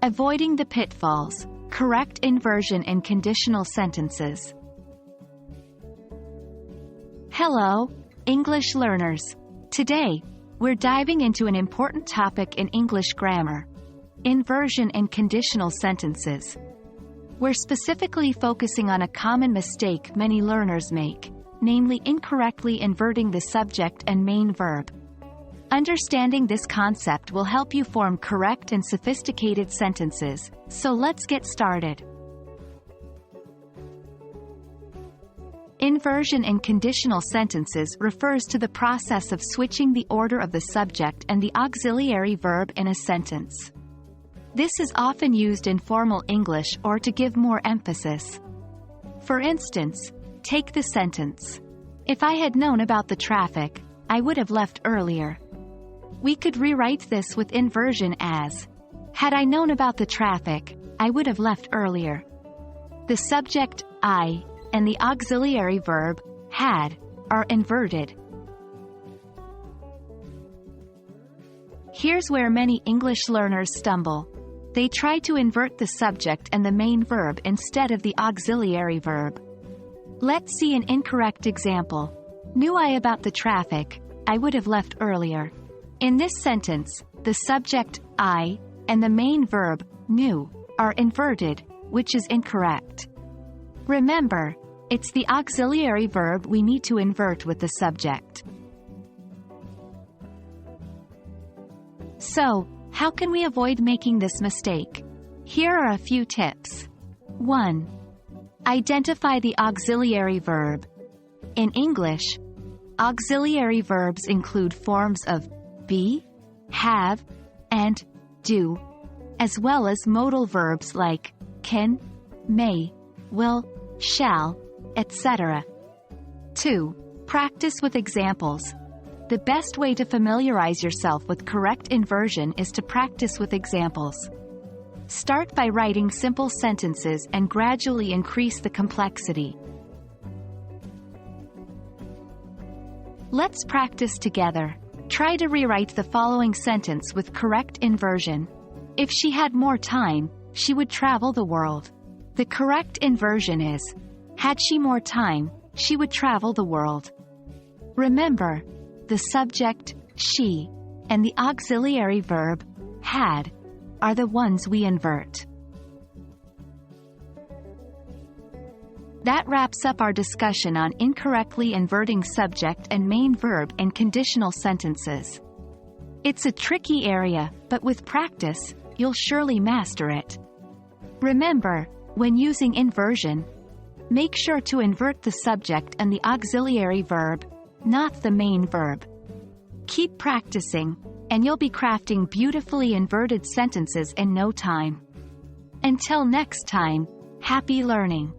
Avoiding the pitfalls. Correct inversion in conditional sentences. Hello, English learners. Today, we're diving into an important topic in English grammar: inversion in conditional sentences. We're specifically focusing on a common mistake many learners make, namely incorrectly inverting the subject and main verb. Understanding this concept will help you form correct and sophisticated sentences, so let's get started. Inversion in conditional sentences refers to the process of switching the order of the subject and the auxiliary verb in a sentence. This is often used in formal English or to give more emphasis. For instance, take the sentence, "If I had known about the traffic, I would have left earlier." We could rewrite this with inversion as, "Had I known about the traffic, I would have left earlier." The subject, I, and the auxiliary verb, had, are inverted. Here's where many English learners stumble. They try to invert the subject and the main verb instead of the auxiliary verb. Let's see an incorrect example. "Knew I about the traffic, I would have left earlier." In this sentence, the subject, I, and the main verb, knew, are inverted, which is incorrect. Remember, it's the auxiliary verb we need to invert with the subject. So, how can we avoid making this mistake? Here are a few tips. 1. Identify the auxiliary verb. In English, auxiliary verbs include forms of be, have, and do, as well as modal verbs like can, may, will, shall, etc. 2. Practice with examples. The best way to familiarize yourself with correct inversion is to practice with examples. Start by writing simple sentences and gradually increase the complexity. Let's practice together. Try to rewrite the following sentence with correct inversion. If she had more time, she would travel the world. The correct inversion is, had she more time, she would travel the world. Remember, the subject, she, and the auxiliary verb, had, are the ones we invert. That wraps up our discussion on incorrectly inverting subject and main verb in conditional sentences. It's a tricky area, but with practice, you'll surely master it. Remember, when using inversion, make sure to invert the subject and the auxiliary verb, not the main verb. Keep practicing, and you'll be crafting beautifully inverted sentences in no time. Until next time, happy learning!